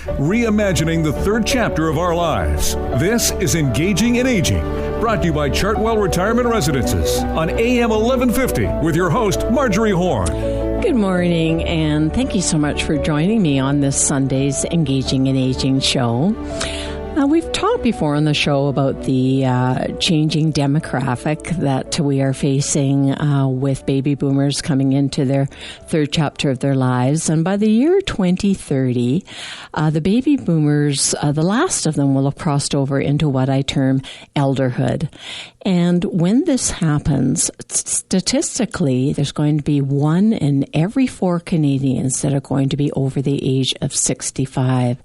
reimagining the third chapter of our lives. This is Engaging in Aging, brought to you by Chartwell Retirement Residences on AM 1150 with your host, Marjorie Horn. Good morning, and thank you so much for joining me on this Sunday's Engaging in Aging show. We've talked before on the show about the changing demographic that we are facing with baby boomers coming into their third chapter of their lives. And by the year 2030, the baby boomers, the last of them will have crossed over into what I term elderhood. And when this happens, statistically, there's going to be 1 in every 4 Canadians that are going to be over the age of 65.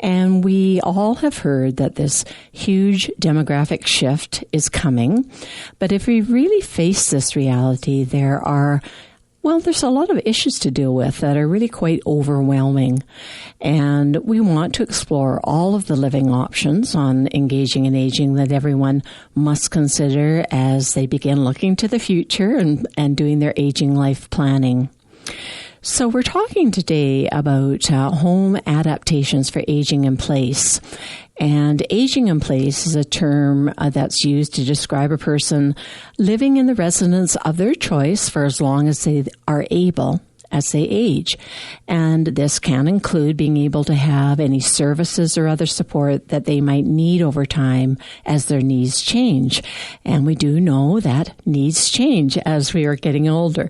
And we all have heard that this huge demographic shift is coming. But if we really face this reality, there's a lot of issues to deal with that are really quite overwhelming. And we want to explore all of the living options on engaging in aging that everyone must consider as they begin looking to the future and doing their aging life planning. So we're talking today about home adaptations for aging in place. And aging in place is a term that's used to describe a person living in the residence of their choice for as long as they are able as they age. And this can include being able to have any services or other support that they might need over time as their needs change. And we do know that needs change as we are getting older.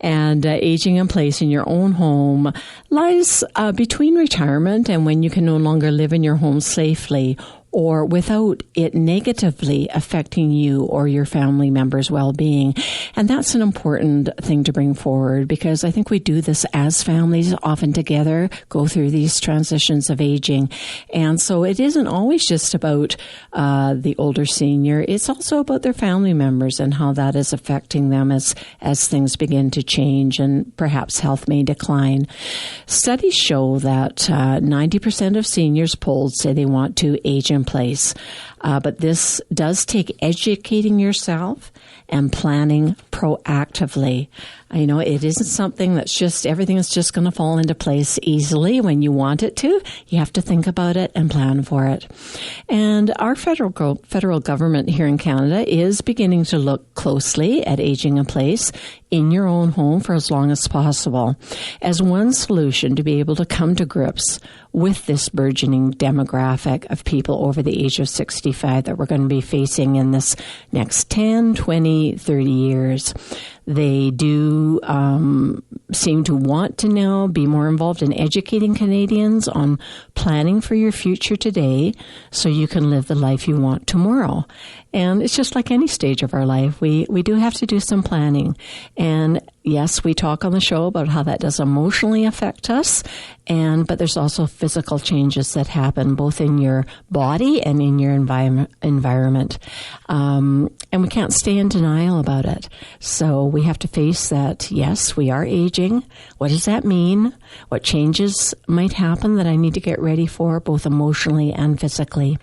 And aging in place in your own home lies between retirement and when you can no longer live in your home safely or without it negatively affecting you or your family members' well-being. And that's an important thing to bring forward because I think we do this as families often together, go through these transitions of aging. And so it isn't always just about the older senior. It's also about their family members and how that is affecting them as things begin to change and perhaps health may decline. Studies show that 90% of seniors polled say they want to age in place. But this does take educating yourself and planning proactively. You know, it isn't something that's just, everything is just going to fall into place easily when you want it to. You have to think about it and plan for it. And our federal government here in Canada is beginning to look closely at aging in place in your own home for as long as possible as one solution to be able to come to grips with this burgeoning demographic of people over the age of 65 that we're going to be facing in this next 10, 20, 30 years. They do seem to want to now be more involved in educating Canadians on planning for your future today so you can live the life you want tomorrow. And it's just like any stage of our life. We do have to do some planning. And yes, we talk on the show about how that does emotionally affect us. But there's also physical changes that happen both in your body and in your environment. And we can't stay in denial about it. So we have to face that, yes, we are aging. What does that mean? What changes might happen that I need to get ready for, both emotionally and physically?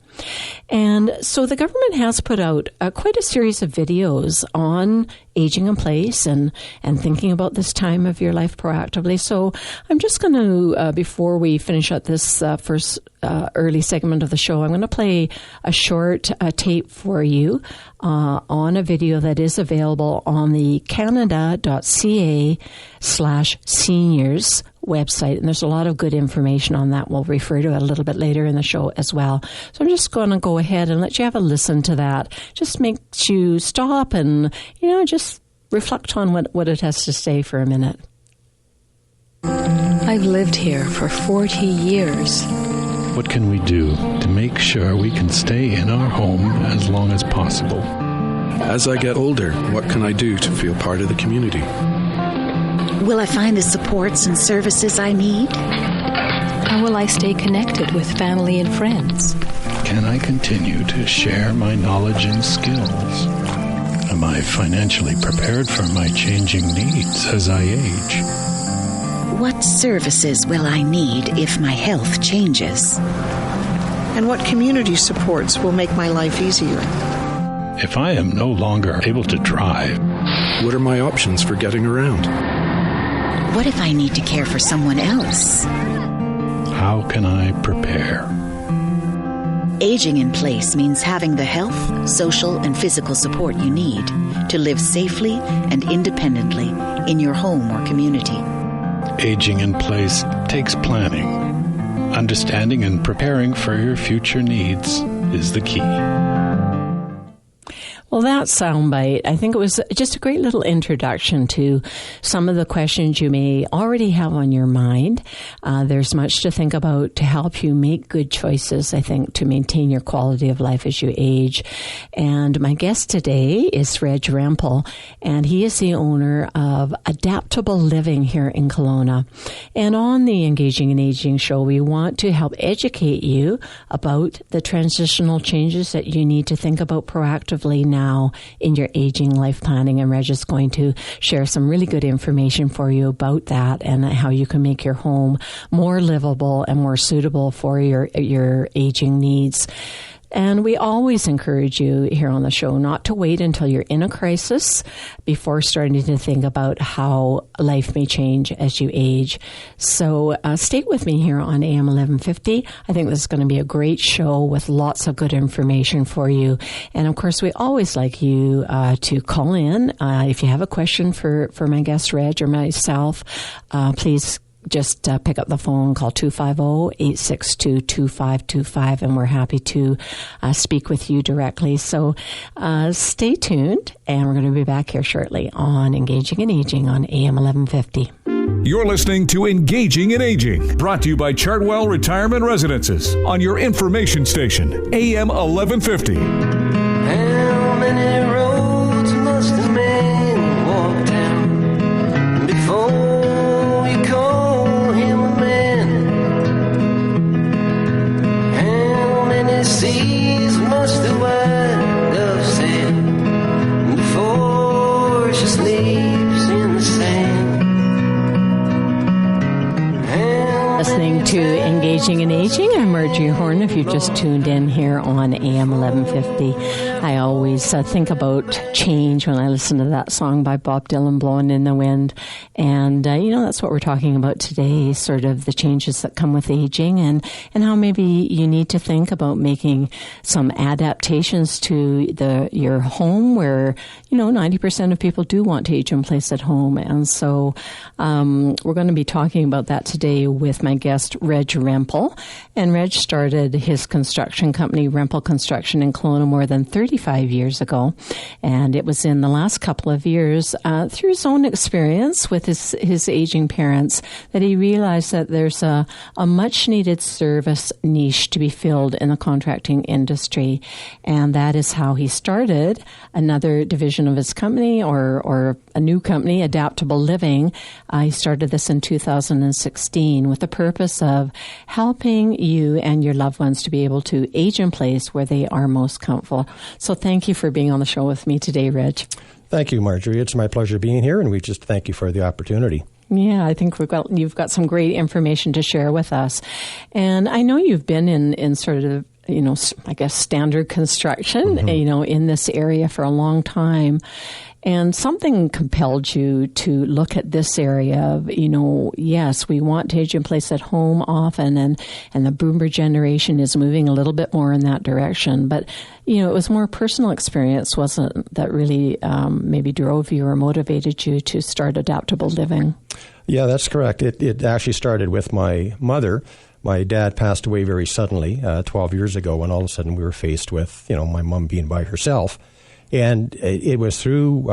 And so the government has put out quite a series of videos on aging in place and thinking about this time of your life proactively. So I'm just going to, before we finish up this first early segment of the show, I'm going to play a short tape for you on a video that is available on the canada.ca/seniors website. And there's a lot of good information on that. We'll refer to it a little bit later in the show as well. So I'm just going to go ahead and let you have a listen to that. Just makes you stop and, just reflect on what it has to say for a minute. I've lived here for 40 years. What can we do to make sure we can stay in our home as long as possible? As I get older, what can I do to feel part of the community? Will I find the supports and services I need? How will I stay connected with family and friends? Can I continue to share my knowledge and skills? Am I financially prepared for my changing needs as I age? What services will I need if my health changes? And what community supports will make my life easier? If I am no longer able to drive, what are my options for getting around? What if I need to care for someone else? How how can I prepare? Aging in place means having the health, social, and physical support you need to live safely and independently in your home or community. Aging in place takes planning. Understanding and preparing for your future needs is the key. Well, that soundbite, I think it was just a great little introduction to some of the questions you may already have on your mind. There's much to think about to help you make good choices, I think, to maintain your quality of life as you age. And my guest today is Reg Rempel, and he is the owner of Adaptable Living here in Kelowna. And on the Engaging in Aging show, we want to help educate you about the transitional changes that you need to think about proactively now in your aging life planning, and Reg is going to share some really good information for you about that and how you can make your home more livable and more suitable for your aging needs. And we always encourage you here on the show not to wait until you're in a crisis before starting to think about how life may change as you age. So stay with me here on AM 1150. I think this is going to be a great show with lots of good information for you. And of course, we always like you to call in. If you have a question for my guest, Reg, or myself, please just pick up the phone, call 250-862-2525, and we're happy to speak with you directly. So stay tuned, and we're going to be back here shortly on Engaging in Aging on AM 1150. You're listening to Engaging in Aging, brought to you by Chartwell Retirement Residences on your information station, AM 1150. How many roads must a man walk down before you call him a man? How many seas must the white dove sail before she sleeps in the sand? Listening to Engaging in Aging. I'm Marjorie Horn. If you've just tuned in here on AM 1150, I always think about change when I listen to that song by Bob Dylan, Blowing in the Wind. And, that's what we're talking about today, sort of the changes that come with aging and how maybe you need to think about making some adaptations to your home where, 90% of people do want to age in place at home. And so we're going to be talking about that today with my guest, Reg Rempel. And Reg started his construction company, Rempel Construction, in Kelowna more than 35 years ago. And it was in the last couple of years, through his own experience with his aging parents, that he realized that there's a much-needed service niche to be filled in the contracting industry. And that is how he started another division of his company, or a new company, Adaptable Living. He started this in 2016 with the purpose of helping you and your loved ones to be able to age in place where they are most comfortable. So thank you for being on the show with me today, Reg. Thank you, Marjorie. It's my pleasure being here, and we just thank you for the opportunity. Yeah, I think you've got some great information to share with us. And I know you've been in sort of, I guess standard construction, in this area for a long time. And something compelled you to look at this area of, yes, we want to age in place at home often, and the boomer generation is moving a little bit more in that direction. But, it was more personal experience, wasn't that really maybe drove you or motivated you to start Adaptable Living? Yeah, that's correct. It actually started with my mother. My dad passed away very suddenly 12 years ago, and all of a sudden we were faced with, my mom being by herself. And it was through,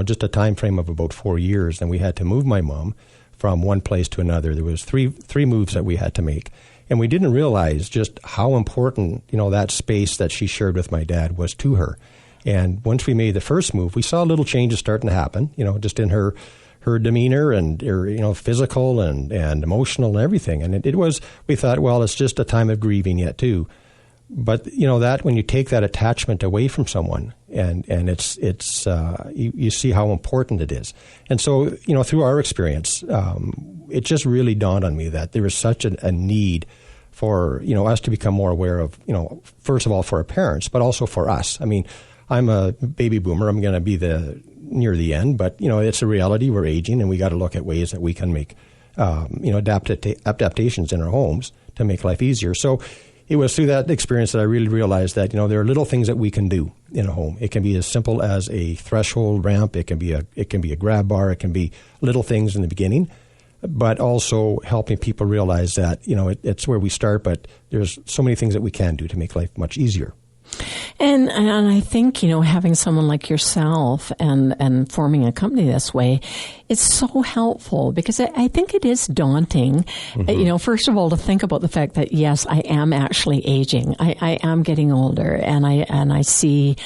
just a time frame of about 4 years, and we had to move my mom from one place to another. There was three moves that we had to make, and we didn't realize just how important, that space that she shared with my dad was to her. And once we made the first move, we saw little changes starting to happen, just in her demeanor and her, physical and emotional and everything. And we thought, well, it's just a time of grieving yet too. But that when you take that attachment away from someone, and it's you see how important it is. And so through our experience, it just really dawned on me that there is such a need for us to become more aware of first of all for our parents, but also for us. I mean, I'm a baby boomer. I'm going to be near the end, but it's a reality. We're aging, and we got to look at ways that we can make adaptations in our homes to make life easier. So it was through that experience that I really realized that, there are little things that we can do in a home. It can be as simple as a threshold ramp. It can be a grab bar. It can be little things in the beginning, but also helping people realize that, it's where we start, but there's so many things that we can do to make life much easier. And I think, having someone like yourself and forming a company this way, it's so helpful because I think it is daunting, first of all, to think about the fact that, yes, I am actually aging. I am getting older and I see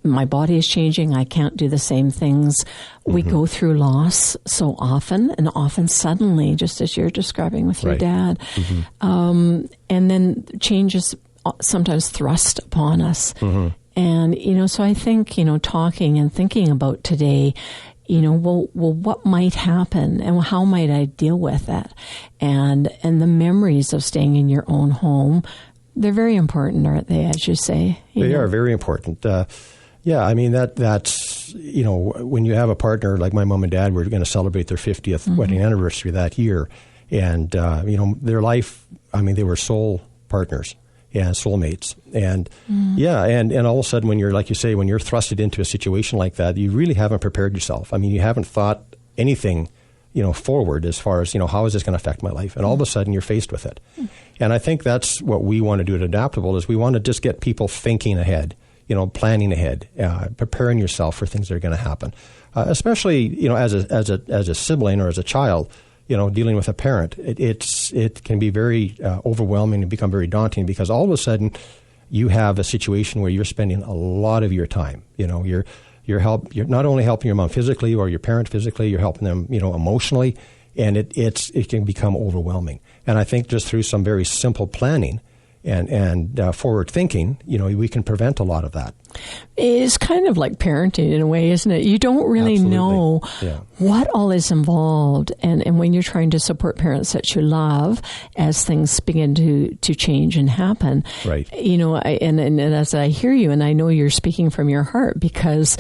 my body is changing. I can't do the same things. We go through loss so often and often suddenly, just as you're describing with your dad. And then change is sometimes thrust upon us. And, so I think, talking and thinking about today, well, what might happen and how might I deal with it? And the memories of staying in your own home, they're very important, aren't they, as you say? They are very important. That's, when you have a partner like my mom and dad, we're going to celebrate their 50th wedding anniversary that year. And, their life, they were soul partners. Yeah, soulmates. And and all of a sudden when you're, like you say, when you're thrusted into a situation like that, you really haven't prepared yourself. You haven't thought anything, forward as far as, how is this going to affect my life? And all of a sudden you're faced with it. And I think that's what we want to do at Adaptable is we want to just get people thinking ahead, planning ahead, preparing yourself for things that are going to happen. Especially, as a sibling or as a child, dealing with a parent, it can be very overwhelming and become very daunting because all of a sudden you have a situation where you're spending a lot of your time. You're not only helping your mom physically or your parent physically, you're helping them, emotionally, and it can become overwhelming. And I think just through some very simple planning and forward thinking, we can prevent a lot of that. It's kind of like parenting in a way, isn't it? You don't really know what all is involved. And when you're trying to support parents that you love as things begin to change and happen, right. And as I hear you, and I know you're speaking from your heart because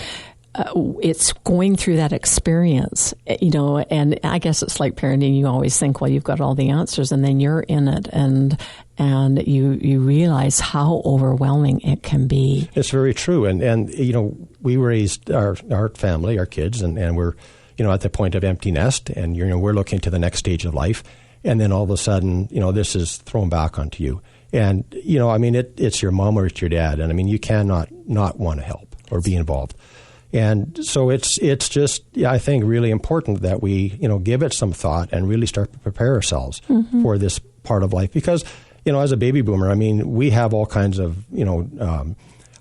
it's going through that experience, and I guess it's like parenting. You always think, well, you've got all the answers, and then you're in it, and you realize how overwhelming it can be. It's very true, and we raised our family, our kids, and we're at the point of empty nest, and we're looking to the next stage of life, and then all of a sudden, this is thrown back onto you, and it's your mom or it's your dad, and you cannot not want to help or be involved. And so it's just, I think, really important that we, give it some thought and really start to prepare ourselves for this part of life. Because, as a baby boomer, we have all kinds of,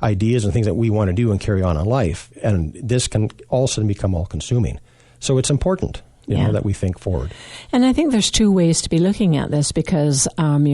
ideas and things that we want to do and carry on in life. And this can all of a sudden become all-consuming. So it's important. That we think forward. And I think there's two ways to be looking at this because,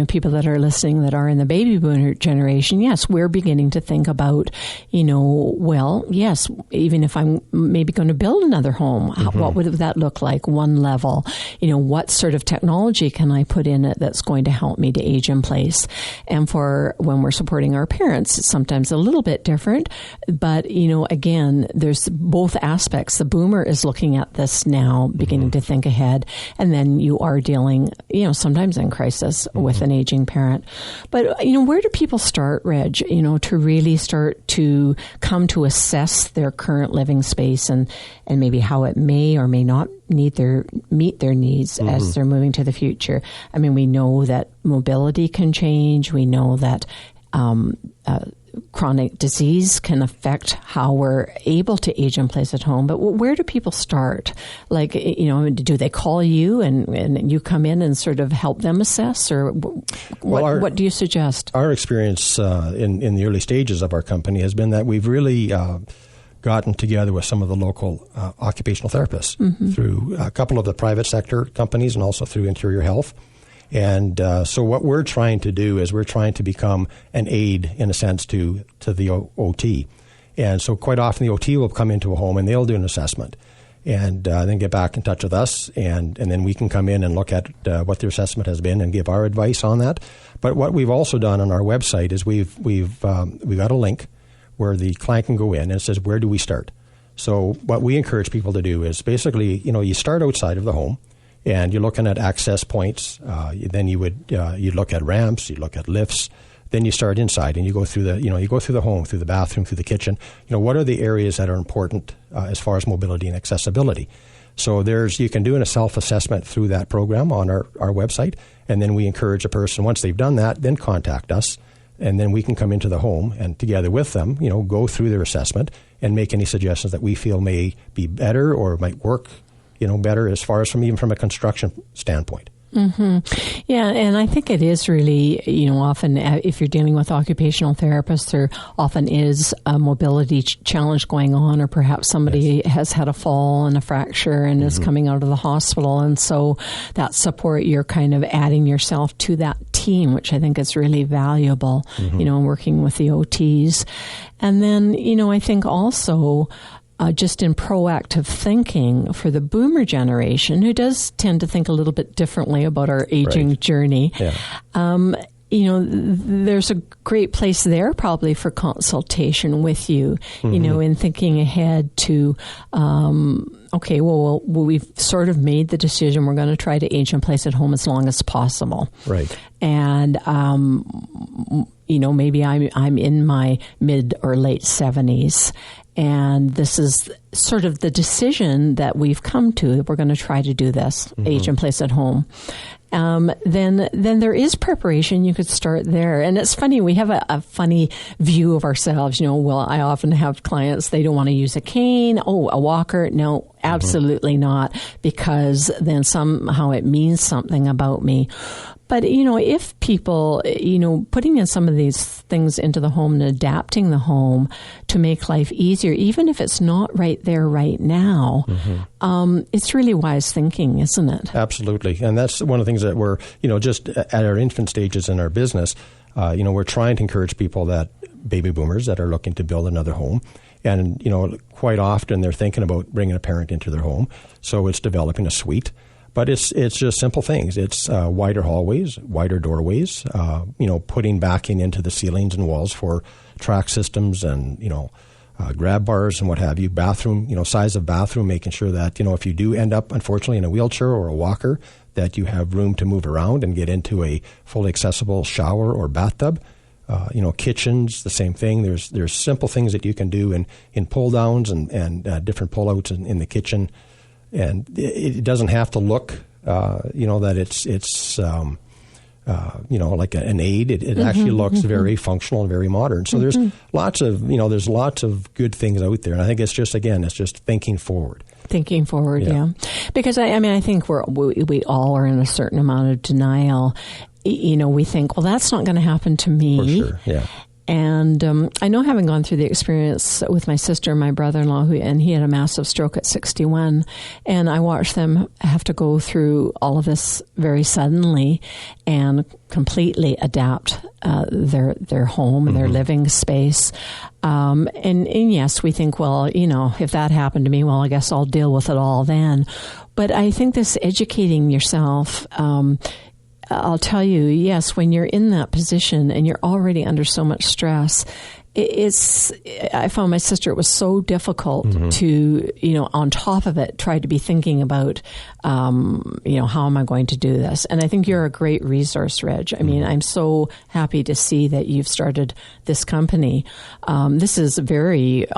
people that are listening that are in the baby boomer generation, yes, we're beginning to think about, well, yes, even if I'm maybe going to build another home, what would that look like? One level, what sort of technology can I put in it that's going to help me to age in place? And for when we're supporting our parents, it's sometimes a little bit different. But, again, there's both aspects. The boomer is looking at this now, beginning to think ahead, and then you are dealing, sometimes in crisis with an aging parent. But, where do people start, Reg, to really start to come to assess their current living space and maybe how it may or may not meet their needs as they're moving to the future? We know that mobility can change. We know that chronic disease can affect how we're able to age in place at home. But where do people start? Like, do they call you and you come in and sort of help them assess? Or what do you suggest? Our experience in the early stages of our company has been that we've really gotten together with some of the local occupational therapists through a couple of the private sector companies and also through Interior Health. And so what we're trying to do is we're trying to become an aid, in a sense, to the OT. And so quite often the OT will come into a home and they'll do an assessment and then get back in touch with us. And then we can come in and look at what their assessment has been and give our advice on that. But what we've also done on our website is we've got a link where the client can go in and it says, where do we start? So what we encourage people to do is basically, you start outside of the home. And you're looking at access points. Then you'd look at ramps, you'd look at lifts. Then you start inside and you go through the home, through the bathroom, through the kitchen. What are the areas that are important as far as mobility and accessibility? So you can do a self-assessment through that program on our website, and then we encourage a person, once they've done that, then contact us, and then we can come into the home and together with them, go through their assessment and make any suggestions that we feel may be better or might work, better as far as even from a construction standpoint. Mm-hmm. Yeah, and I think it is really, often if you're dealing with occupational therapists, there often is a mobility challenge going on, or perhaps somebody has had a fall and a fracture and is coming out of the hospital. And so that support, you're kind of adding yourself to that team, which I think is really valuable, working with the OTs. And then, I think also just in proactive thinking for the boomer generation, who does tend to think a little bit differently about our aging journey. Yeah. There's a great place there probably for consultation with you, in thinking ahead to, we've sort of made the decision we're going to try to age in place at home as long as possible. Right. And, maybe I'm in my mid or late 70s. And this is sort of the decision that we've come to, that we're going to try to do this, age in place at home. Then there is preparation. You could start there. And it's funny, we have a funny view of ourselves. I often have clients, they don't want to use a cane. Oh, a walker? No, absolutely not, because then somehow it means something about me. But, if people, putting in some of these things into the home and adapting the home to make life easier, even if it's not right there right now, it's really wise thinking, isn't it? Absolutely. And that's one of the things that we're, just at our infant stages in our business, we're trying to encourage people, that baby boomers that are looking to build another home. And, quite often they're thinking about bringing a parent into their home. So it's developing a suite. But it's just simple things. It's wider hallways, wider doorways, putting backing into the ceilings and walls for track systems and, grab bars and what have you. Bathroom, size of bathroom, making sure that, if you do end up, unfortunately, in a wheelchair or a walker, that you have room to move around and get into a fully accessible shower or bathtub. Kitchens, the same thing. There's simple things that you can do in pull downs and different pull outs in the kitchen. And it doesn't have to look, that it's like an aid. It actually looks very functional and very modern. So there's lots of good things out there. And I think it's just thinking forward. Thinking forward, yeah. Because I think we all are in a certain amount of denial. We think, well, that's not going to happen to me. For sure, yeah. And I know, having gone through the experience with my sister and my brother-in-law, and he had a massive stroke at 61, and I watched them have to go through all of this very suddenly and completely adapt their home and their living space. And yes, we think, well, if that happened to me, well, I guess I'll deal with it all then. But I think this educating yourself, I'll tell you, yes, when you're in that position and you're already under so much stress, I found my sister, it was so difficult to, on top of it, try to be thinking about, how am I going to do this? And I think you're a great resource, Reg. I mean, I'm so happy to see that you've started this company. This is very,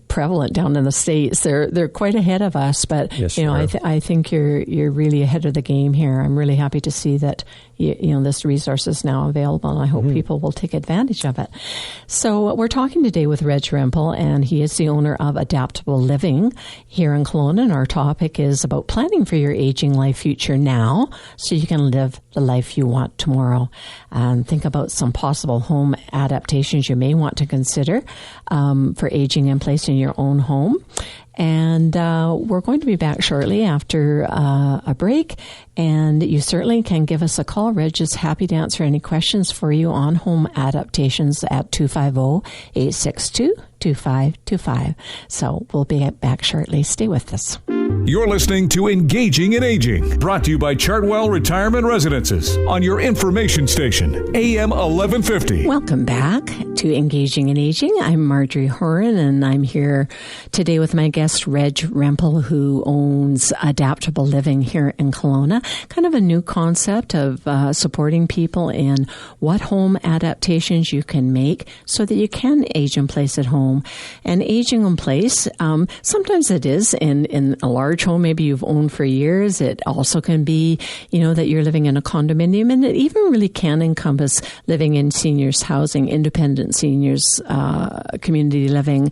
prevalent down in the States. They're quite ahead of us, but, yes, I think you're really ahead of the game here. I'm really happy to see that, this resource is now available, and I hope people will take advantage of it. So we're talking today with Reg Rempel, and he is the owner of Adaptable Living here in Kelowna, and our topic is about planning for your aging life future now so you can live the life you want tomorrow. And think about some possible home adaptations you may want to consider for aging in place in your own home. And we're going to be back shortly after a break. And you certainly can give us a call. Reg is happy to answer any questions for you on home adaptations at 250-862 888-848-2525. So we'll be back shortly. Stay with us. You're listening to Engaging in Aging, brought to you by Chartwell Retirement Residences on your information station, AM 1150. Welcome back to Engaging in Aging. I'm Marjorie Horan, and I'm here today with my guest, Reg Rempel, who owns Adaptable Living here in Kelowna. Kind of a new concept of supporting people in what home adaptations you can make so that you can age in place at home. And aging in place, sometimes it is in a large home maybe you've owned for years. It also can be, that you're living in a condominium, and it even really can encompass living in seniors housing, independent seniors, community living.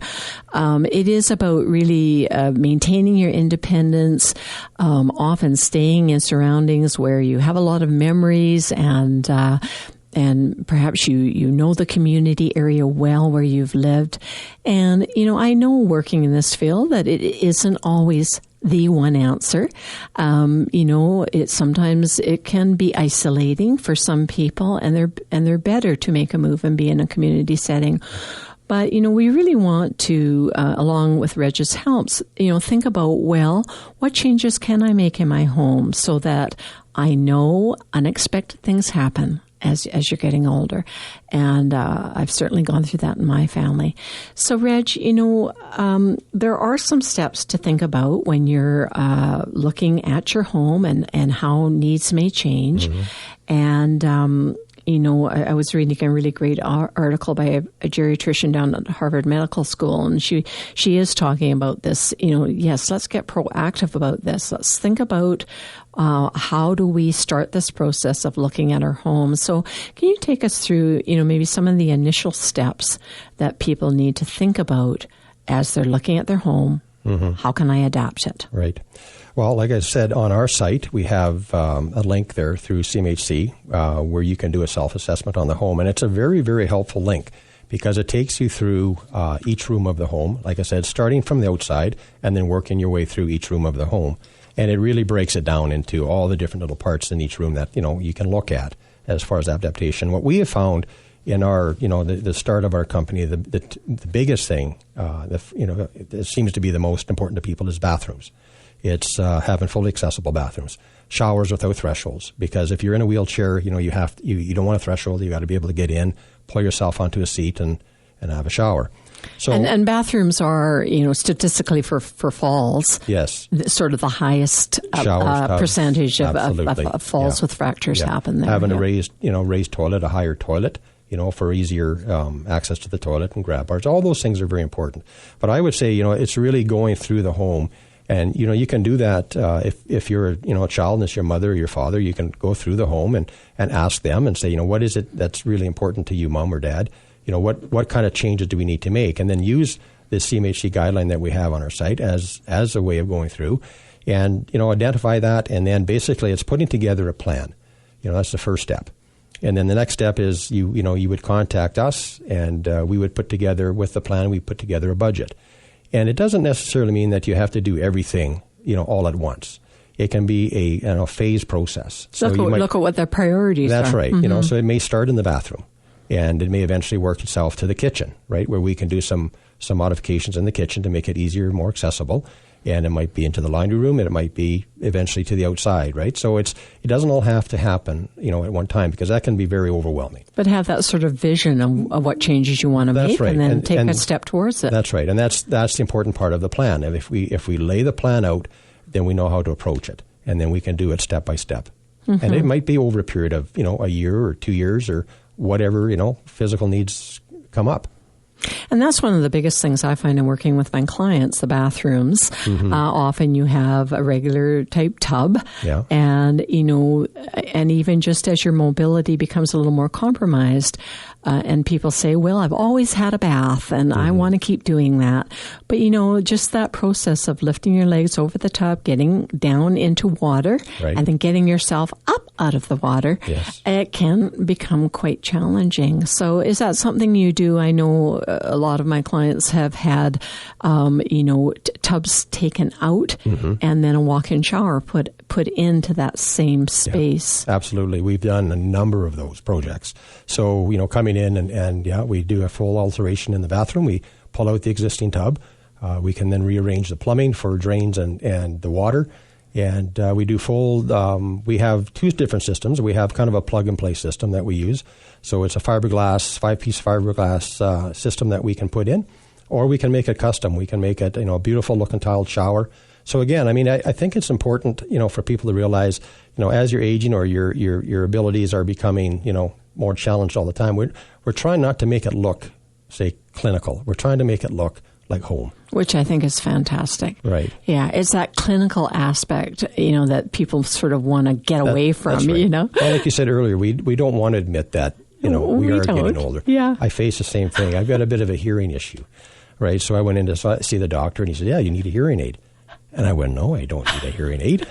It is about really maintaining your independence, often staying in surroundings where you have a lot of memories and perhaps you know the community area well where you've lived. And, I know working in this field that it isn't always the one answer. Sometimes it can be isolating for some people, and they're better to make a move and be in a community setting. But, we really want to, along with Reg's helps, think about, what changes can I make in my home so that I know unexpected things happen as you're getting older. And I've certainly gone through that in my family. So, Reg, there are some steps to think about when you're looking at your home and how needs may change. Mm-hmm. And, I was reading a really great article by a geriatrician down at Harvard Medical School, and she is talking about this. Yes, let's get proactive about this. Let's think about how do we start this process of looking at our homes. So can you take us through, maybe some of the initial steps that people need to think about as they're looking at their home? Mm-hmm. How can I adapt it? Right. Well, like I said, on our site, we have a link there through CMHC where you can do a self-assessment on the home. And it's a very, very helpful link because it takes you through each room of the home, like I said, starting from the outside and then working your way through each room of the home. And it really breaks it down into all the different little parts in each room that, you can look at as far as adaptation. What we have found in our, the start of our company, the biggest thing, that seems to be the most important to people is bathrooms. It's having fully accessible bathrooms, showers without thresholds. Because if you're in a wheelchair, you don't want a threshold. You got to be able to get in, pull yourself onto a seat, and have a shower. So and bathrooms are, statistically for falls, yes, sort of the highest percentage of falls with fractures happen there. Having a raised toilet, a higher toilet, for easier access to the toilet and grab bars. All those things are very important. But I would say, it's really going through the home. And, you can do that if you're, a child and it's your mother or your father, you can go through the home and ask them and say, what is it that's really important to you, mom or dad? What kind of changes do we need to make? And then use this CMHC guideline that we have on our site as a way of going through and, identify that. And then basically it's putting together a plan. That's the first step. And then the next step is you would contact us and we would put together with the plan, we put together a budget. And it doesn't necessarily mean that you have to do everything, all at once. It can be a phase process. So look at what their priorities are. That's right. Mm-hmm. So it may start in the bathroom, and it may eventually work itself to the kitchen, right, where we can do some modifications in the kitchen to make it easier, more accessible. And it might be into the laundry room, and it might be eventually to the outside, right? So it doesn't all have to happen, at one time, because that can be very overwhelming. But have that sort of vision of what changes you want to make, right. and then take a step towards it. That's right, and that's the important part of the plan. And if we lay the plan out, then we know how to approach it, and then we can do it step by step. Mm-hmm. And it might be over a period of a year or 2 years or whatever physical needs come up. And that's one of the biggest things I find in working with my clients, the bathrooms. Mm-hmm. Often you have a regular type tub. Yeah. And, and even just as your mobility becomes a little more compromised, and people say, well, I've always had a bath and I want to keep doing that. But, just that process of lifting your legs over the tub, getting down into water, right. and then getting yourself up out of the water, yes. It can become quite challenging. So is that something you do? I know a lot of my clients have had, tubs taken out and then a walk-in shower put into that same space. Yeah, absolutely. We've done a number of those projects. So, coming in and we do a full alteration in the bathroom. We pull out the existing tub. We can then rearrange the plumbing for drains and the water. And we do we have two different systems. We have kind of a plug-and-play system that we use. So it's a fiberglass, 5-piece fiberglass system that we can put in. Or we can make it custom. We can make it, a beautiful-looking tiled shower. So again, I think it's important, for people to realize, as you're aging or your abilities are becoming, more challenged all the time, we're trying not to make it look, say, clinical. We're trying to make it look like home. Which I think is fantastic. Right. Yeah, it's that clinical aspect, that people sort of want to get away from, that's right. Well, like you said earlier, we don't want to admit that, we are getting older. Yeah. I face the same thing. I've got a bit of a hearing issue, right? So I went in to see the doctor, and he said, yeah, you need a hearing aid. And I went, no, I don't need a hearing aid.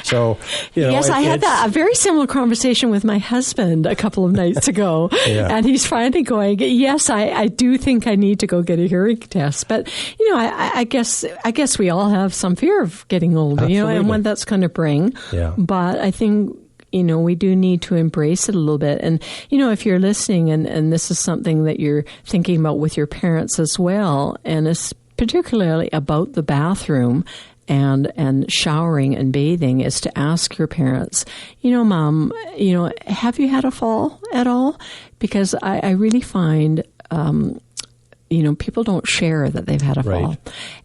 So, Yes, I had a very similar conversation with my husband a couple of nights ago. Yeah. And he's finally going, yes, I do think I need to go get a hearing test. But, I guess we all have some fear of getting older, Absolutely. And what that's going to bring. Yeah. But I think, we do need to embrace it a little bit. And, if you're listening and this is something that you're thinking about with your parents as well, and it's particularly about the bathroom and showering and bathing, is to ask your parents, Mom, have you had a fall at all? Because I really find, people don't share that they've had a fall. Right.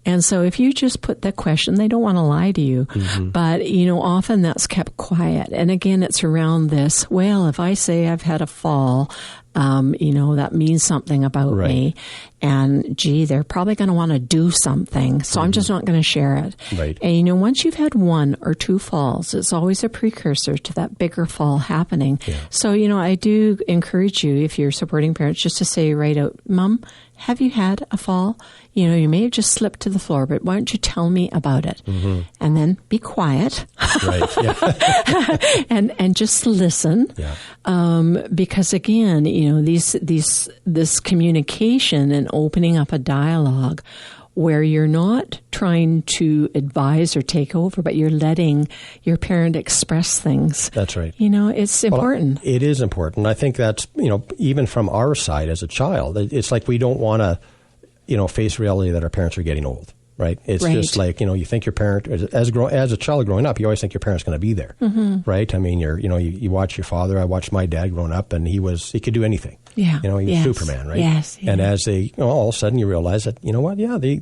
And so if you just put that question, they don't want to lie to you. Mm-hmm. But, often that's kept quiet. And again, it's around this, well, if I say I've had a fall, that means something about right. me. And gee, they're probably going to want to do something. So I'm just not going to share it. Right. And once you've had one or two falls, it's always a precursor to that bigger fall happening. Yeah. So, I do encourage you, if you're supporting parents, just to say right out, Mom, have you had a fall? You may have just slipped to the floor, but why don't you tell me about it? Mm-hmm. And then be quiet. Right. Yeah. and just listen. Yeah. Because again, this communication and opening up a dialogue where you're not trying to advise or take over, but you're letting your parent express things. That's right. It's important. Well, it is important. I think that's, even from our side as a child, it's like we don't want to, face reality that our parents are getting old, right? It's right. just like, you think your parent, as a child growing up, you always think your parent's going to be there, mm-hmm. right? I mean, you watch your father. I watched my dad growing up, and he could do anything. Yeah. He was yes. Superman, right? Yes. Yeah. And as they, all of a sudden you realize that,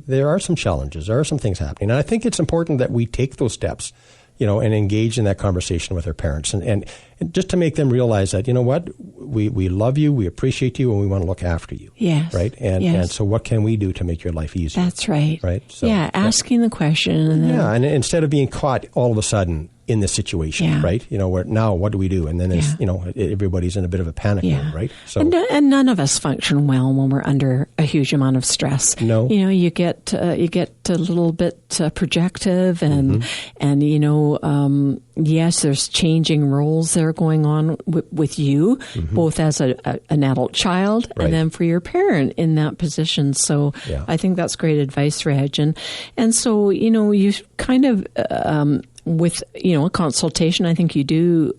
there are some challenges. There are some things happening. And I think it's important that we take those steps, and engage in that conversation with our parents and just to make them realize that, we love you, we appreciate you, and we want to look after you. Yes. Right? And yes. and so what can we do to make your life easier? That's right. Right? So, asking the question. And then, and instead of being caught all of a sudden in the situation, right? Where now what do we do? And then there's, everybody's in a bit of a panic mode, right? So and none of us function well when we're under a huge amount of stress. No. You get a little bit projective and mm-hmm. Yes, there's changing roles that are going on with you, mm-hmm. both as an adult child right. and then for your parent in that position. So I think that's great advice, Reg. And so, you kind of, with, a consultation, I think you do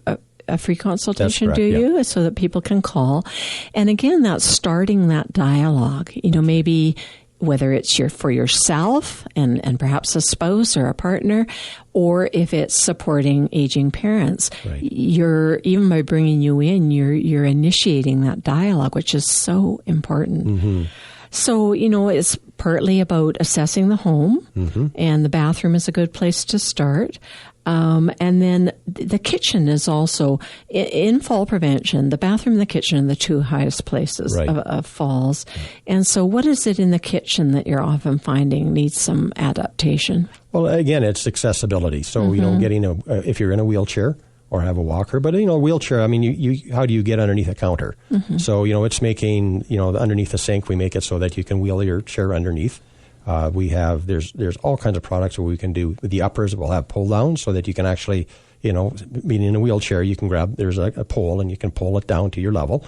a free consultation, correct, do you? So that people can call. And again, that's starting that dialogue, maybe whether it's for yourself and perhaps a spouse or a partner, or if it's supporting aging parents, right. You're, even by bringing you in, you're initiating that dialogue, which is so important. Mm-hmm. So, it's partly about assessing the home, mm-hmm. and the bathroom is a good place to start. And then the kitchen is also, in fall prevention, the bathroom and the kitchen are the two highest places right. of falls. And so what is it in the kitchen that you're often finding needs some adaptation? Well, again, it's accessibility. So, mm-hmm. getting if you're in a wheelchair or have a walker, but, a wheelchair, I mean, you how do you get underneath a counter? Mm-hmm. So, it's making, underneath the sink, we make it so that you can wheel your chair underneath. There's all kinds of products where we can do the uppers. We'll have pull down so that you can actually, being in a wheelchair, you can there's a pole and you can pull it down to your level.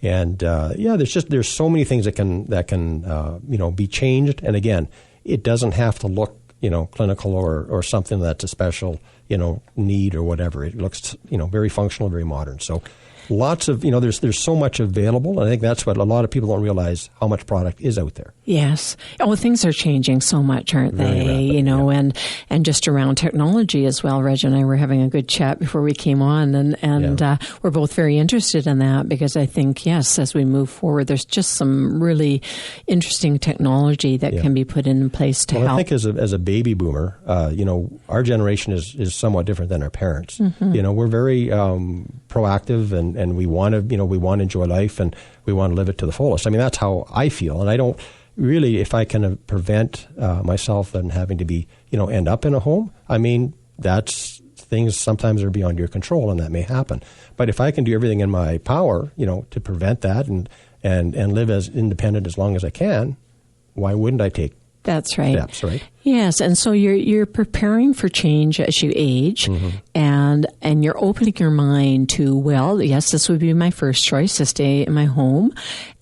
And, there's so many things that can be changed. And again, it doesn't have to look, clinical or something that's a special, need or whatever. It looks, very functional, very modern. So, lots of, there's so much available. And I think that's what a lot of people don't realize, how much product is out there. Yes. Oh, things are changing so much, aren't they? Very rapid, and just around technology as well. Reg and I were having a good chat before we came on, and we're both very interested in that because I think, yes, as we move forward, there's just some really interesting technology that can be put in place to help. I think as a baby boomer, our generation is somewhat different than our parents. Mm-hmm. We're very proactive, and we want to enjoy life, and we want to live it to the fullest. I mean, that's how I feel, and I don't really, if I can prevent myself from having to be, end up in a home. I mean, that's things sometimes are beyond your control, and that may happen. But if I can do everything in my power, to prevent that and live as independent as long as I can, why wouldn't I take That's right. steps, right? Yes, and so you're preparing for change as you age, and you're opening your mind to, well, yes, this would be my first choice to stay in my home,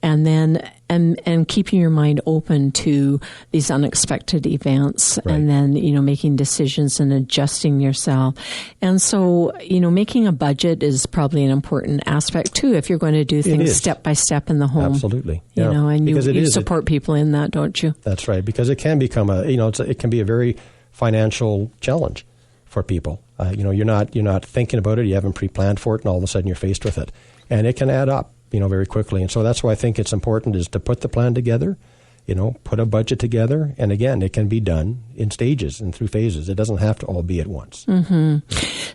and then and keeping your mind open to these unexpected events, Right. and then making decisions and adjusting yourself. And so making a budget is probably an important aspect too if you're going to do things is. step by step in the home. Absolutely. And Because you support people in that, don't you? That's right, because it can become it can be a very financial challenge for people. You're not thinking about it, you haven't pre-planned for it, and all of a sudden you're faced with it, and it can add up, very quickly. And so that's why I think it's important is to put the plan together, put a budget together, and again, it can be done in stages and through phases. It doesn't have to all be at once. Mm-hmm.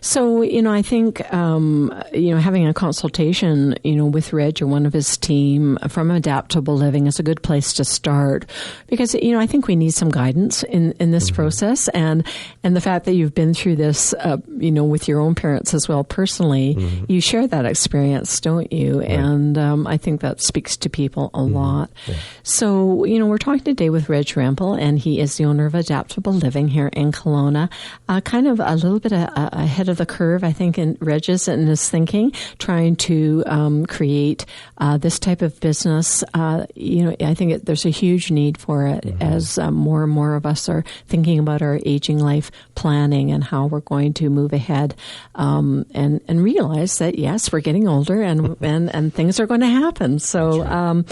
So, I think, having a consultation, with Reg or one of his team from Adaptable Living is a good place to start because, I think we need some guidance in this process. And the fact that you've been through this, with your own parents as well personally, you share that experience, don't you? Right. And I think that speaks to people a lot. Yeah. So, we're talking today with Reg Rempel, and he is the owner of Adaptable Living here in Kelowna. Kind of a little bit ahead of the curve, I think, in Reg's and his thinking, trying to create this type of business. I think there's a huge need for it as more and more of us are thinking about our aging life planning and how we're going to move ahead, and realize that, yes, we're getting older and things are going to happen. So,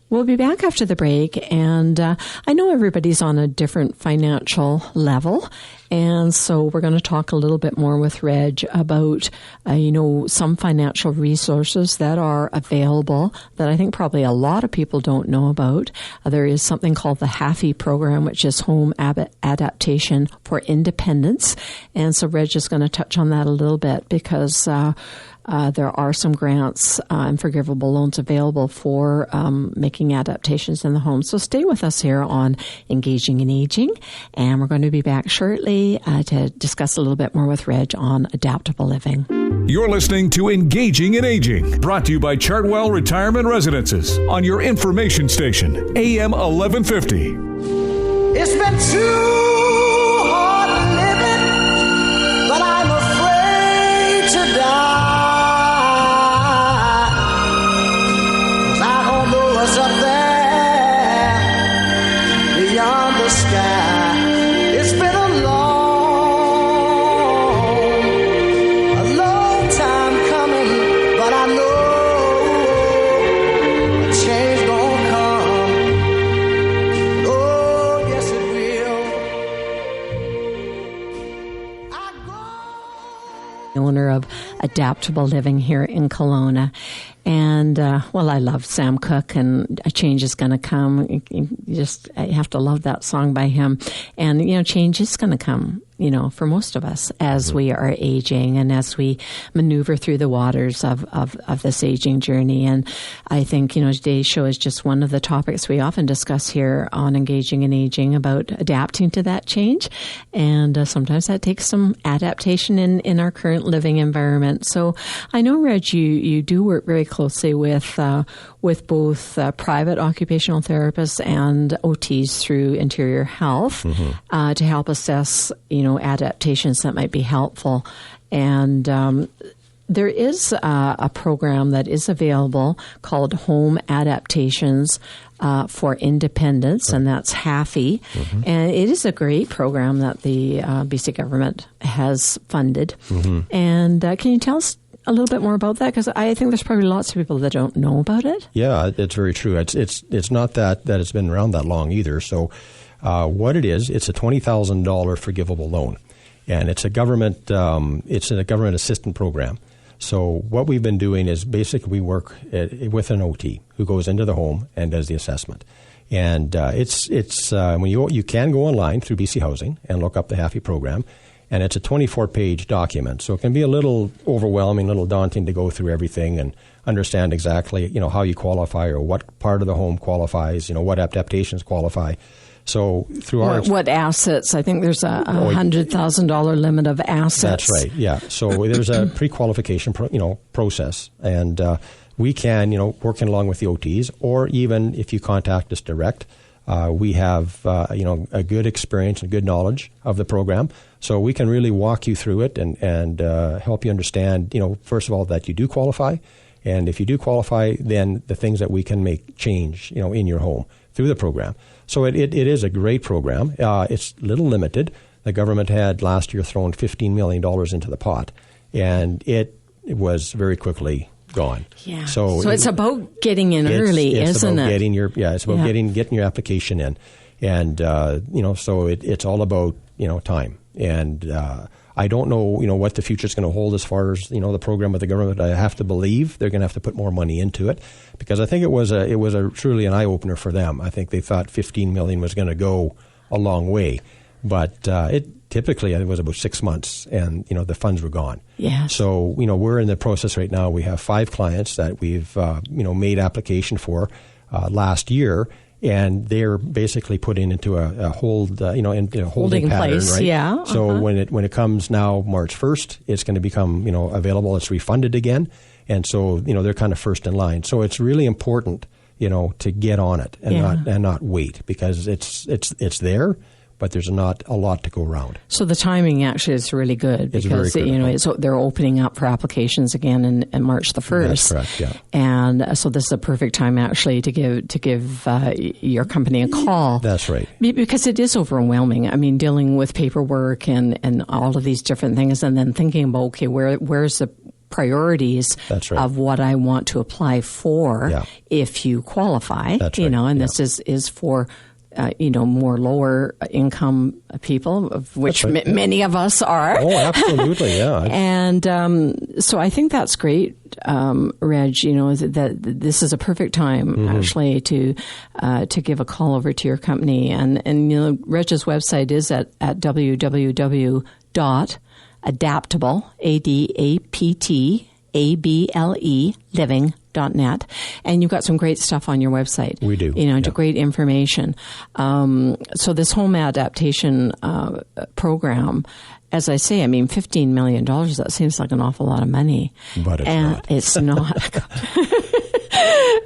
we'll be back after the break, and I know everybody's on a different financial level, and so we're going to talk a little bit more with Reg about, some financial resources that are available that I think probably a lot of people don't know about. There is something called the HAFI program, which is Home Adaptation for Independence, and so Reg is going to touch on that a little bit because there are some grants and forgivable loans available for making adaptations in the home. So stay with us here on Engaging in Aging, and we're going to be back shortly to discuss a little bit more with Reg on adaptable living. You're listening to Engaging in Aging, brought to you by Chartwell Retirement Residences on your information station, AM 1150. It's been too hard living, but I'm afraid to die. Up there beyond the sky, it's been a long time coming, but I know a change gonna come. Oh, yes it will. Owner of Adaptable Living here in Kelowna. And, I love Sam Cooke, and A Change is going to come. You have to love that song by him. And, change is going to come, for most of us as we are aging and as we maneuver through the waters of this aging journey. And I think, today's show is just one of the topics we often discuss here on Engaging in Aging about adapting to that change. And sometimes that takes some adaptation in our current living environment. So I know, Reg, you do work very closely with both private occupational therapists and OTs through Interior Health to help assess, adaptations that might be helpful. And there is a program that is available called Home Adaptations for Independence, and that's HAFI. And it is a great program that the BC government has funded. And can you tell us a little bit more about that? Because I think there's probably lots of people that don't know about it. Yeah, it's very true. It's not that it's been around that long either. So what it is, it's a $20,000 forgivable loan. And it's a government assistant program. So what we've been doing is basically we work with an OT who goes into the home and does the assessment. And it's when you can go online through BC Housing and look up the HAFI program, and it's a 24-page document. So it can be a little overwhelming, a little daunting to go through everything and understand exactly how you qualify or what part of the home qualifies, what adaptations qualify. So through what assets? I think there's a $100,000 limit of assets. That's right. Yeah. So there's a pre-qualification process, and we can working along with the OTs, or even if you contact us direct, we have a good experience and good knowledge of the program, so we can really walk you through it and help you understand. First of all, that you do qualify, and if you do qualify, then the things that we can make change in your home through the program. So it is a great program. It's a little limited. The government had last year thrown $15 million into the pot, and it was very quickly gone. Yeah. So it's about getting in early, isn't it? It's about getting your application in, and so it's all about time. And I don't know what the future is going to hold as far as the program with the government. I have to believe they're going to have to put more money into it, because I think it was a truly an eye opener for them. I think they thought $15 million was going to go a long way, but it typically it was about 6 months, and the funds were gone. Yeah. So we're in the process right now. We have 5 clients that we've made application for last year. And they're basically put into a hold, in a holding pattern, place, right? Yeah. So when it comes now March 1st, it's going to become available. It's refunded again, and so they're kind of first in line. So it's really important to get on it and not wait, because it's there, but there's not a lot to go around. So the timing actually is really good, because they're opening up for applications again in March the 1st. That's correct. Yeah. And so this is a perfect time actually to give your company a call. That's right. Because it is overwhelming. I mean, dealing with paperwork and all of these different things, and then thinking about where's the priorities of what I want to apply for if you qualify. That's right. And this is for more lower income people, of which many of us are. Oh, absolutely, yeah. And so I think that's great, Reg. That this is a perfect time actually to give a call over to your company, and Reg's website is at www.adaptable, ADAPTABLE, living.net, and you've got some great stuff on your website. We do. Great information. So this home adaptation program, as I say, $15 million, that seems like an awful lot of money. But it's not. It's not.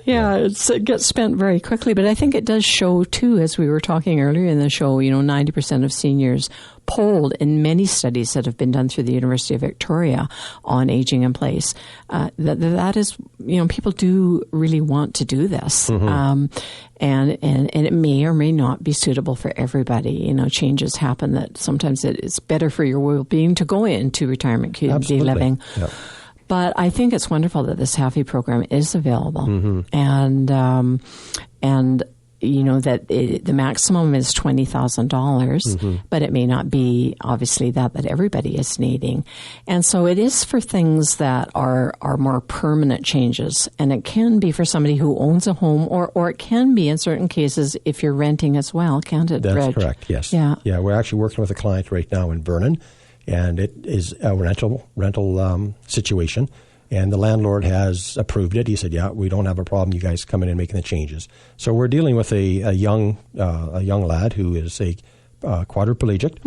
It gets spent very quickly, but I think it does show too, as we were talking earlier in the show, 90% of seniors polled in many studies that have been done through the University of Victoria on aging in place, that is, people do really want to do this. And it may or may not be suitable for everybody. Changes happen that sometimes it's better for your well-being to go into retirement community living. Yep. But I think it's wonderful that this HAFI program is available, and that the maximum is $20,000, but it may not be obviously that everybody is needing, and so it is for things that are more permanent changes, and it can be for somebody who owns a home, or it can be in certain cases if you're renting as well, can't it? That's correct. Yes. Yeah. We're actually working with a client right now in Vernon. And it is a rental situation, and the landlord has approved it. He said, "Yeah, we don't have a problem. You guys come in and making the changes." So we're dealing with a young lad who is a quadriplegic,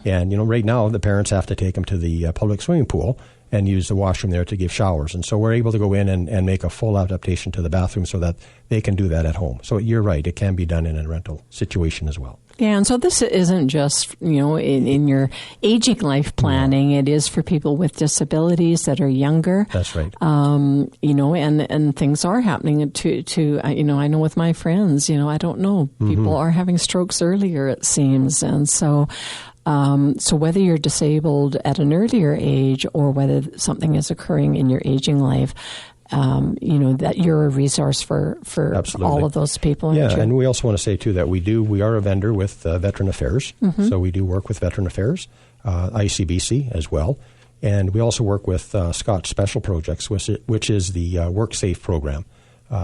and right now the parents have to take him to the public swimming pool and use the washroom there to give showers. And so we're able to go in and make a full adaptation to the bathroom so that they can do that at home. So you're right; it can be done in a rental situation as well. Yeah, and so this isn't just, in your aging life planning. It is for people with disabilities that are younger. That's right. And things are happening to I know with my friends, I don't know, people are having strokes earlier, it seems. And so So whether you're disabled at an earlier age or whether something is occurring in your aging life, that you're a resource for all of those people. Yeah, and we also want to say, too, that we are a vendor with Veteran Affairs. Mm-hmm. So we do work with Veteran Affairs, ICBC as well. And we also work with Scott Special Projects, which is the Work Safe program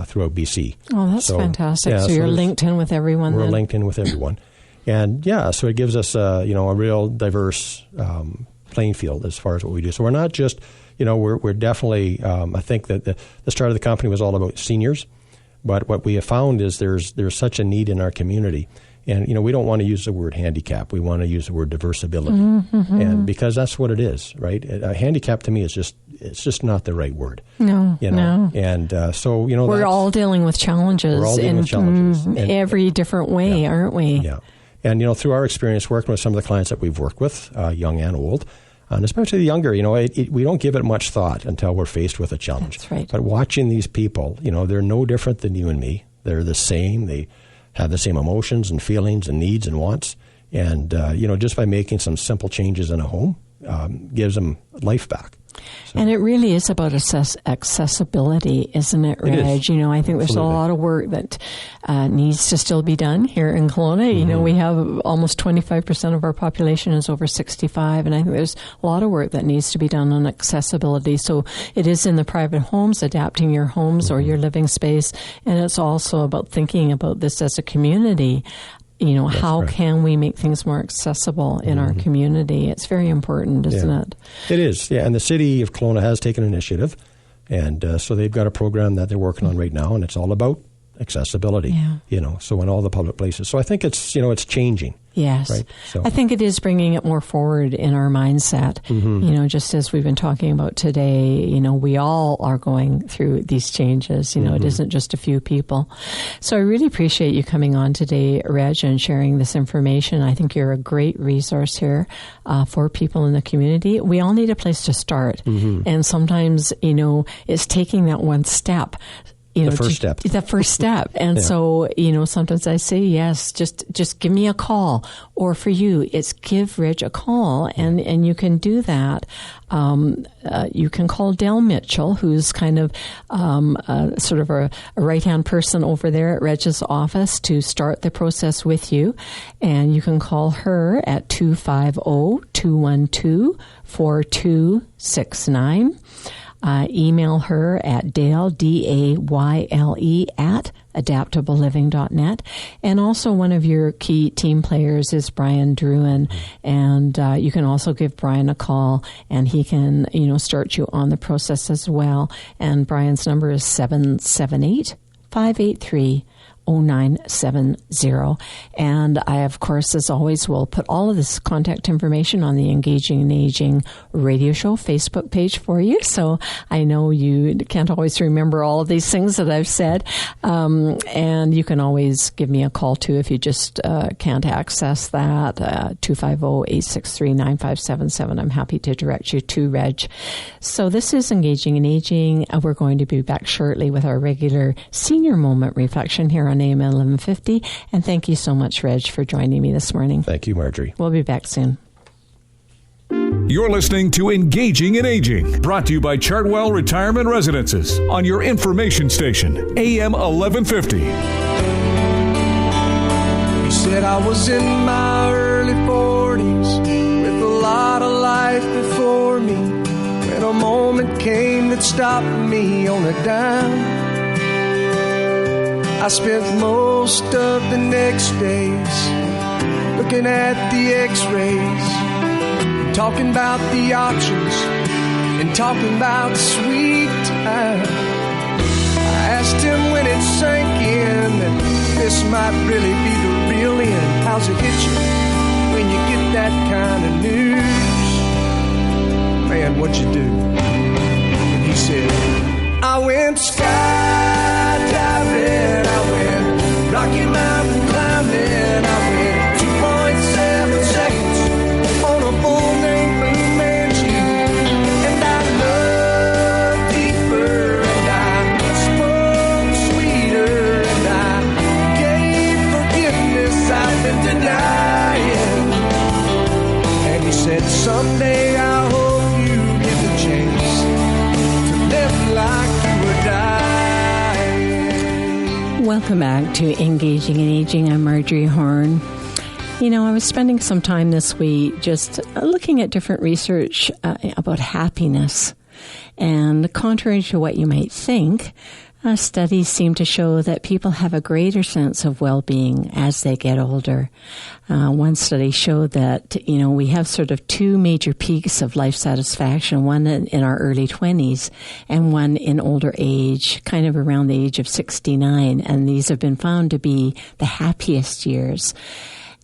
throughout BC. Oh, that's fantastic. Yeah, so you're linked in with everyone. We're linked in with everyone. And, so it gives us, a real diverse playing field as far as what we do. So we're not just, we're definitely, I think that the start of the company was all about seniors. But what we have found is there's such a need in our community. And, we don't want to use the word handicap. We want to use the word diversability. Mm-hmm. And because that's what it is, right? A handicap to me is just not the right word. No, no. And so, we're all dealing with challenges. We're all dealing with challenges. In every different way, aren't we? Yeah. And, through our experience working with some of the clients that we've worked with, young and old, and especially the younger, we don't give it much thought until we're faced with a challenge. That's right. But watching these people, they're no different than you and me. They're the same. They have the same emotions and feelings and needs and wants. And, just by making some simple changes in a home gives them life back. So. And it really is about accessibility, isn't it, Reg? It is. I think there's Absolutely. a lot of work that needs to still be done here in Kelowna. Mm-hmm. We have almost 25% of our population is over 65, and I think there's a lot of work that needs to be done on accessibility. So it is in the private homes, adapting your homes or your living space, and it's also about thinking about this as a community. How can we make things more accessible in our community? It's very important, isn't it? It is, yeah. And the city of Kelowna has taken initiative, and so they've got a program that they're working on right now, and it's all about accessibility, so in all the public places. So I think it's, it's changing. Yes. Right? So. I think it is bringing it more forward in our mindset. Mm-hmm. Just as we've been talking about today, we all are going through these changes. It isn't just a few people. So I really appreciate you coming on today, Reg, and sharing this information. I think you're a great resource here for people in the community. We all need a place to start. Mm-hmm. And sometimes, it's taking that one step. The first step. The first step. And so, sometimes I say, yes, just give me a call. Or for you, it's give Reg a call. And you can do that. You can call Del Mitchell, who's kind of sort of a right-hand person over there at Reg's office to start the process with you. And you can call her at 250-212-4269. Email her at Dale, DAYLE, at adaptableliving.net. And also one of your key team players is Brian Druin. And you can also give Brian a call, and he can, start you on the process as well. And Brian's number is 778-583-0970. And I, of course, as always, will put all of this contact information on the Engaging in Aging radio show Facebook page for you. So I know you can't always remember all of these things that I've said. And you can always give me a call, too, if you just can't access that. 250-863-9577. I'm happy to direct you to Reg. So this is Engaging in Aging. We're going to be back shortly with our regular Senior Moment Reflection here on AM 1150. And thank you so much, Reg, for joining me this morning. Thank you, Marjorie. We'll be back soon. You're listening to Engaging in Aging, brought to you by Chartwell Retirement Residences on your information station, AM 1150. You said I was in my early 40s with a lot of life before me, when a moment came that stopped me on a dime. I spent most of the next days looking at the x-rays, talking about the options and talking about the sweet time. I asked him when it sank in that this might really be the real end. How's it hit you when you get that kind of news? Man, what'd you do? And he said, I went skydiving, I went Rocky Mountain climbing, I went 2.7 seconds on a bull named Blue Manchu, and I loved deeper, and I spoke sweeter, and I gave forgiveness I've been denying. Welcome back to Engaging in Aging. I'm Marjorie Horn. You know, I was spending some time this week just looking at different research about happiness. And contrary to what you might think, studies seem to show that people have a greater sense of well-being as they get older. One study showed that, you know, we have sort of two major peaks of life satisfaction, one in our early 20s and one in older age, kind of around the age of 69. And these have been found to be the happiest years.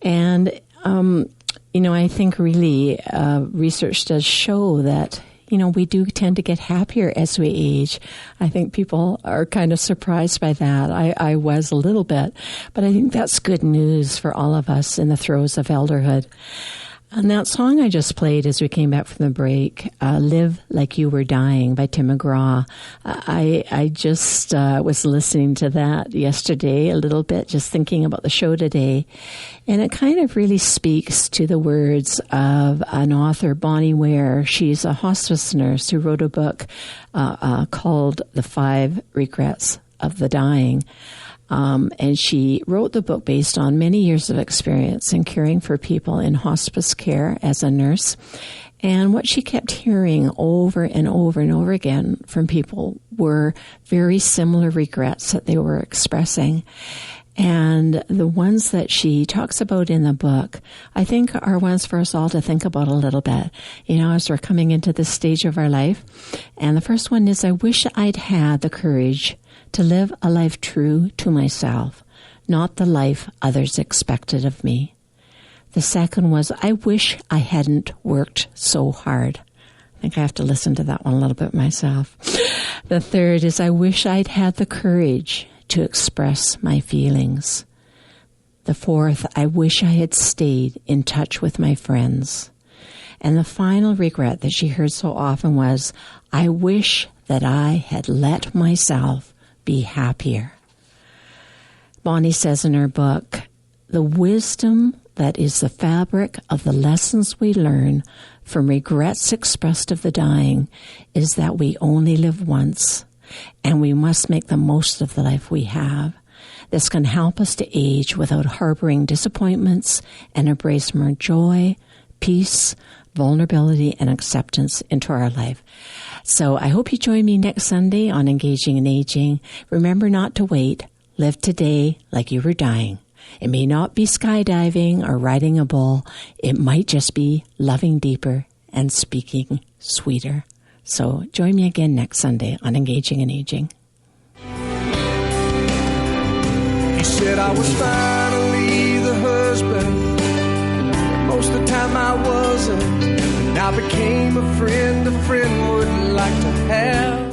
And, you know, I think really research does show that, you know, we do tend to get happier as we age. I think people are kind of surprised by that. I was a little bit, but I think that's good news for all of us in the throes of elderhood. And that song I just played as we came back from the break, Live Like You Were Dying by Tim McGraw. I just was listening to that yesterday a little bit, just thinking about the show today. And it kind of really speaks to the words of an author, Bonnie Ware. She's a hospice nurse who wrote a book called The 5 Regrets of the Dying. And she wrote the book based on many years of experience in caring for people in hospice care as a nurse. And what she kept hearing over and over and over again from people were very similar regrets that they were expressing. And the ones that she talks about in the book, I think are ones for us all to think about a little bit, you know, as we're coming into this stage of our life. And the first one is, I wish I'd had the courage to live a life true to myself, not the life others expected of me. The second was, I wish I hadn't worked so hard. I think I have to listen to that one a little bit myself. The third is, I wish I'd had the courage to express my feelings. The fourth, I wish I had stayed in touch with my friends. And the final regret that she heard so often was, I wish that I had let myself be happier. Bonnie says in her book, the wisdom that is the fabric of the lessons we learn from regrets expressed of the dying is that we only live once, and we must make the most of the life we have. This can help us to age without harboring disappointments and embrace more joy, peace, vulnerability, and acceptance into our life. So I hope you join me next Sunday on Engaging in Aging. Remember not to wait. Live today like you were dying. It may not be skydiving or riding a bull. It might just be loving deeper and speaking sweeter. So join me again next Sunday on Engaging in Aging. He said I was finally the husband. Most of the time I wasn't. And I became a friend would like to have.